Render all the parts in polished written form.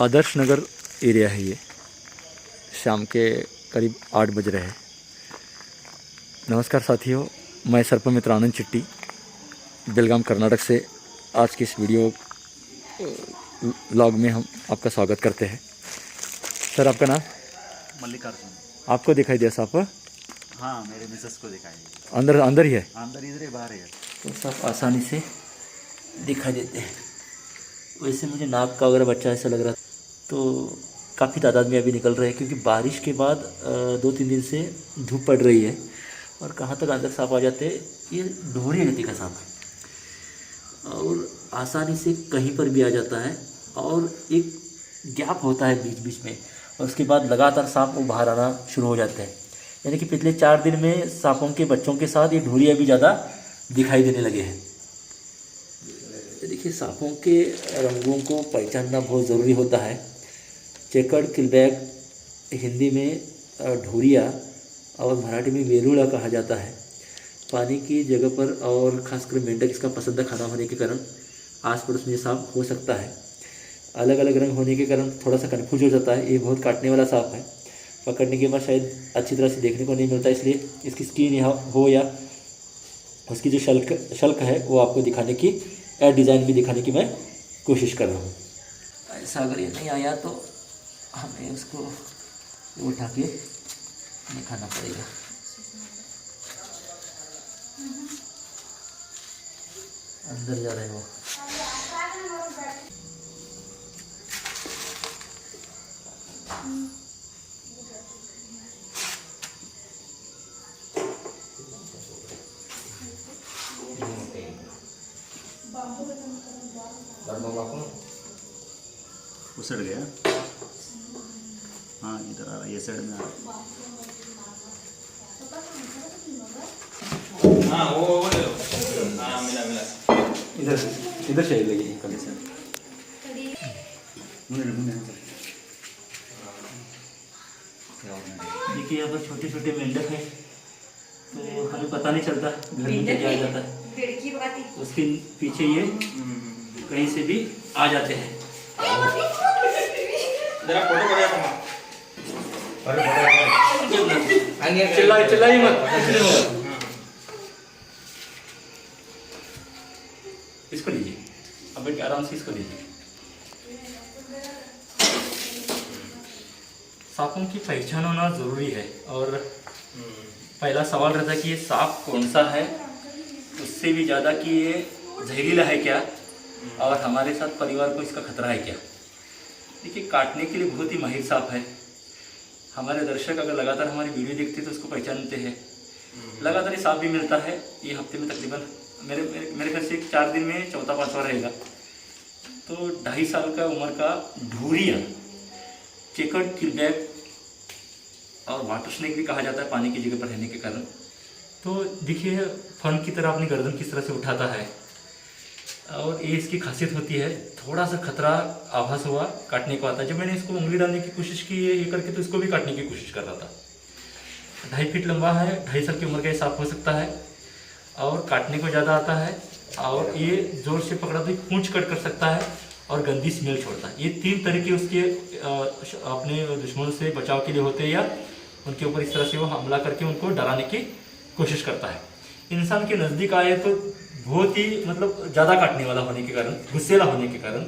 Adarsh Nagar area है ये। शाम के करीब 8 बज रहे हैं। नमस्कार साथियों, मैं सरपंच मित्र आनंद चिट्टी बेलगाम कर्नाटक से आज की इस वीडियो व्लॉग में हम आपका स्वागत करते हैं। सर, आपका नाम? मल्लिकार्जुन। आपको दिखाई दिया सांप? हाँ, मेरे मिसेस को दिखाई। अंदर ही है? अंदर इधर ही, बाहर है। तो सांप आसानी से दिखाई देते हैं। वैसे मुझे नाक का अगर बच्चा ऐसा लग रहा तो काफ़ी तादाद में अभी निकल रहे हैं, क्योंकि बारिश के बाद 2-3 दिन से धूप पड़ रही है। और कहाँ तक अंदर सांप आ जाते हैं। ये ढोरी जाति का सांप है और आसानी से कहीं पर भी आ जाता है और एक गैप होता है बीच बीच में, और उसके बाद लगातार सांप वो बाहर आना शुरू हो जाते हैं। यानी कि पिछले 4 दिन में सांपों के बच्चों के साथ ये ढोरिया भी ज़्यादा दिखाई देने लगे हैं। देखिए, सांपों के रंगों को पहचानना बहुत ज़रूरी होता है। चेकर्ड किलबैक, हिंदी में ढोरिया और मराठी में वेरुड़ा कहा जाता है। पानी की जगह पर और खासकर मेंढक इसका पसंदीदा खाना होने के कारण आस पड़ोस में सांप हो सकता है। अलग अलग रंग होने के कारण थोड़ा सा कन्फ्यूज हो जाता है। ये बहुत काटने वाला सांप है। पकड़ने के बाद शायद अच्छी तरह से देखने को नहीं मिलता, इसलिए इसकी स्किन यहाँ हो या उसकी जो शल्क है वो आपको दिखाने की या डिज़ाइन भी दिखाने की मैं कोशिश कर रहा हूँ। ऐसा अगर ये नहीं आया तो हमें उसको उठा के दिखाना पड़ेगा। अंदर जा रहे हो। उसड़ गया। हाँ, इधर आ रहा, ये साइड में आ रहा। हाँ, वो ले लो। हाँ, मिला। इधर चाहिए लगी कभी से। देखिए, यहाँ पर छोटे छोटे मेंढक हैं, तो हमें पता नहीं चलता घर में क्या आ जाता है। उसके पीछे ये कहीं से भी आ जाते हैं। जरा फोटो करो। चिल्लाई मत। इसको लीजिए, अब एक आराम से इसको लीजिए। सांपों की पहचान होना ज़रूरी है, और पहला सवाल रहता है कि ये सांप कौन सा है, उससे भी ज़्यादा कि ये जहरीला है क्या, और हमारे साथ परिवार को इसका खतरा है क्या। देखिए, काटने के लिए बहुत ही माहिर सांप है। हमारे दर्शक अगर लगातार हमारी वीडियो देखते हैं तो उसको पहचानते हैं। लगातार ये सांप भी मिलता है। ये हफ्ते में तकरीबन मेरे ख्याल से 4 दिन में 4था-5वां रहेगा। तो 2.5 साल का उम्र का ढोरिया, चेकर्ड किलबैक और वाटर स्नेक भी कहा जाता है पानी की जगह पर रहने के कारण। तो देखिए, फन की तरह अपनी गर्दन किस तरह से उठाता है, और ये इसकी खासियत होती है। थोड़ा सा खतरा आभास हुआ, काटने को आता है। जब मैंने इसको उंगली डालने की कोशिश की ये करके, तो इसको भी काटने की कोशिश कर रहा था। 2.5 फीट लंबा है, 2.5 साल की उम्र का ये सांप हो सकता है, और काटने को ज़्यादा आता है। और ये जोर से पकड़ा तो पूंछ कट कर सकता है और गंदी स्मेल छोड़ता है। ये 3 तरीके उसके अपने दुश्मनों से बचाव के लिए होते हैं, या उनके ऊपर इस तरह से वो हमला करके उनको डराने की कोशिश करता है। इंसान के नज़दीक आए तो बहुत ही ज़्यादा काटने वाला होने के कारण, गुस्सेला होने के कारण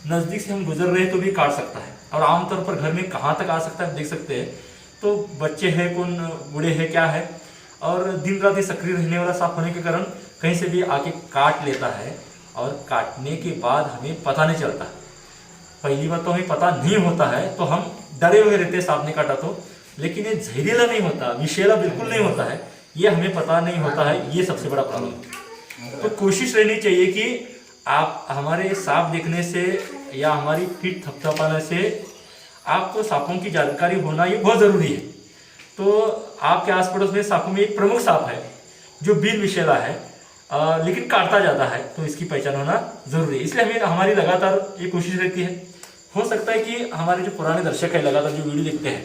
नज़दीक से हम गुजर रहे तो भी काट सकता है। और आमतौर पर घर में कहाँ तक आ सकता है आप देख सकते हैं। तो बच्चे हैं, कौन बूढ़े हैं, क्या है, और दिन रात ये सक्रिय रहने वाला सांप होने के कारण कहीं से भी आके काट लेता है, और काटने के बाद हमें पता नहीं चलता। पहली बात तो हमें पता नहीं होता है, तो हम डरे हुए रहते हैं सांप ने काटा तो। लेकिन ये जहरीला नहीं होता, विषैला बिल्कुल नहीं होता है, ये हमें पता नहीं होता है। ये सबसे बड़ा प्रॉब्लम है। तो कोशिश रहनी चाहिए कि आप हमारे सांप देखने से या हमारी पीठ थपथपाने से आपको सांपों की जानकारी होना ये बहुत ज़रूरी है। तो आपके आस पड़ोस में सांपों में एक प्रमुख सांप है जो बिन विषैला है, लेकिन काटता ज़्यादा है, तो इसकी पहचान होना ज़रूरी है। इसलिए हमें हमारी लगातार ये कोशिश रहती है। हो सकता है कि हमारे जो पुराने दर्शक हैं, लगातार जो वीडियो देखते हैं,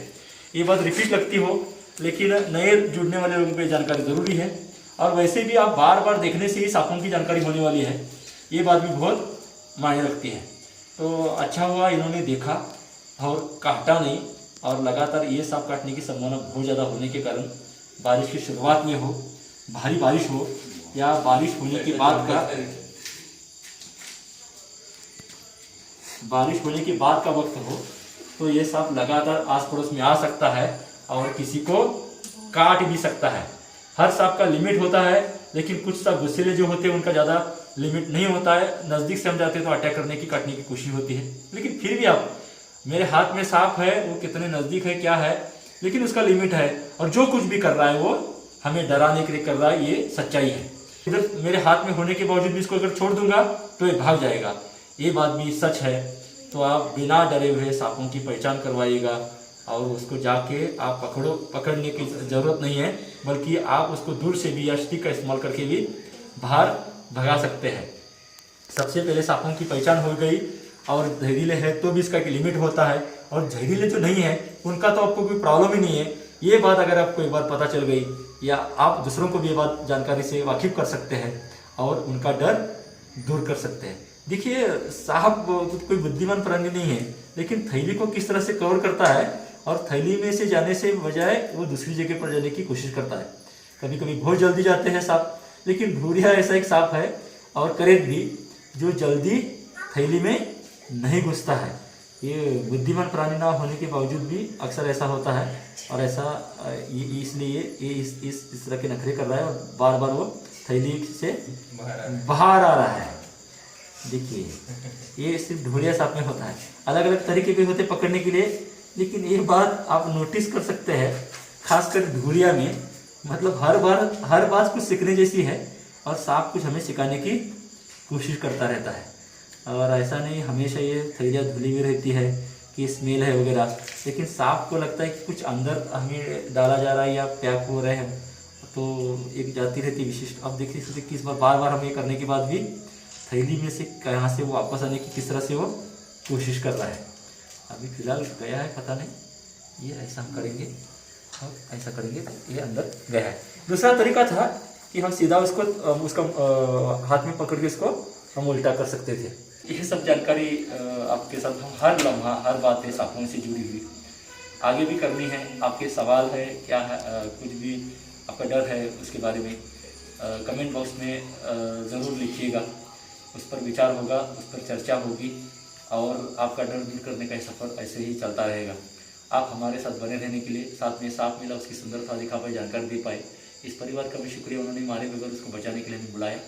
ये बात रिपीट लगती हो, लेकिन नए जुड़ने वाले लोगों को जानकारी ज़रूरी है। और वैसे भी आप बार बार देखने से ही सांपों की जानकारी होने वाली है, ये बात भी बहुत मायने रखती है। तो अच्छा हुआ इन्होंने देखा और काटा नहीं। और लगातार ये सांप काटने की संभावना बहुत ज़्यादा होने के कारण बारिश की शुरुआत में हो, भारी बारिश हो या बारिश होने के बाद का वक्त हो, तो ये सांप लगातार आस पड़ोस में आ सकता है और किसी को काट भी सकता है। हर सांप का लिमिट होता है, लेकिन कुछ सांप गुस्सेले जो होते हैं उनका ज़्यादा लिमिट नहीं होता है। नज़दीक से हम जाते हैं तो अटैक करने की, काटने की कोशिश होती है। लेकिन फिर भी आप, मेरे हाथ में सांप है, वो कितने नज़दीक है क्या है, लेकिन उसका लिमिट है। और जो कुछ भी कर रहा है वो हमें डराने के लिए कर रहा है, ये सच्चाई है। इधर मेरे हाथ में होने के बावजूद भी इसको अगर छोड़ दूंगा तो ये भाग जाएगा, ये बात भी सच है। तो आप बिना डरे हुए सांपों की पहचान करवाइएगा और उसको जाके आप पकड़ने की ज़रूरत नहीं है, बल्कि आप उसको दूर से भी या स्टिक का इस्तेमाल करके भी बाहर भगा सकते हैं। सबसे पहले सांपों की पहचान हो गई। और जहरीले है तो भी इसका एक लिमिट होता है, और जहरीले जो नहीं है उनका तो आपको कोई प्रॉब्लम ही नहीं है। ये बात अगर आपको एक बार पता चल गई, या आप दूसरों को भी ये बात जानकारी से वाकिफ कर सकते हैं और उनका डर दूर कर सकते हैं। देखिए, सांप कोई बुद्धिमान प्राणी नहीं है, लेकिन थैली को किस तरह से कवर करता है और थैली में से जाने से बजाय वो दूसरी जगह पर जाने की कोशिश करता है। कभी कभी बहुत जल्दी जाते हैं सांप, लेकिन भूरिया ऐसा एक सांप है और करेत भी, जो जल्दी थैली में नहीं घुसता है। ये बुद्धिमान प्राणी ना होने के बावजूद भी अक्सर ऐसा होता है, और ऐसा इसलिए ये इस तरह के नखरे कर रहा है और बार बार वो थैली से बाहर आ रहा है। देखिए, ये सिर्फ ढूढ़िया सांप में होता है, अलग अलग तरीके के होते पकड़ने के लिए, लेकिन ये बात आप नोटिस कर सकते हैं, खासकर ढूढ़िया में। मतलब हर बात कुछ सीखने जैसी है, और सांप कुछ हमें सिखाने की कोशिश करता रहता है। और ऐसा नहीं हमेशा ये थैलियाँ धुली हुई रहती है कि स्मेल है वगैरह, लेकिन सांप को लगता है कि कुछ अंदर हमें डाला जा रहा है या पैक हो रहे हैं, तो एक जाती रहती विशिष्ट। अब देखिए किस बार बार हम ये करने के बाद भी थैली में से कहाँ से वो वापस आने की, किस तरह से वो कोशिश कर रहा है। अभी फिलहाल गया है, पता नहीं। ये ऐसा हम करेंगे और ऐसा करेंगे तो ये अंदर गया है। दूसरा तरीका था कि हम सीधा उसका हाथ में पकड़ के इसको हम उल्टा कर सकते थे। यह सब जानकारी आपके साथ हम हर लम्हा, हर बात है सांपों से जुड़ी हुई आगे भी करनी है। आपके सवाल है क्या है, कुछ भी आपका डर है उसके बारे में कमेंट बॉक्स में ज़रूर लिखिएगा। उस पर विचार होगा, उस पर चर्चा होगी, और आपका डर दूर करने का सफ़र ऐसे ही चलता रहेगा। आप हमारे साथ बने रहने के लिए, साथ में सांप मिला उसकी सुंदरता दिखा पाए, जानकारी दे पाए, इस परिवार का भी शुक्रिया। उन्होंने मारे बगैर उसको बचाने के लिए हमें बुलाया,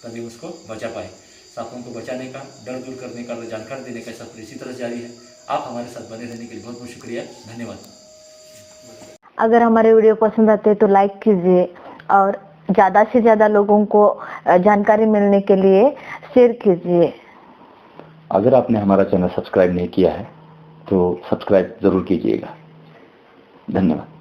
तभी उसको बचा पाए। सांपों को बचाने का, डर दूर करने का, जानकारी देने का सफ़र इसी तरह जारी है। आप हमारे साथ बने रहने के लिए बहुत बहुत शुक्रिया, धन्यवाद। अगर हमारे वीडियो पसंद आते हैं तो लाइक कीजिए, और ज़्यादा से ज़्यादा लोगों को जानकारी मिलने के लिए शेयर कीजिए। अगर आपने हमारा चैनल सब्सक्राइब नहीं किया है तो सब्सक्राइब ज़रूर कीजिएगा। धन्यवाद।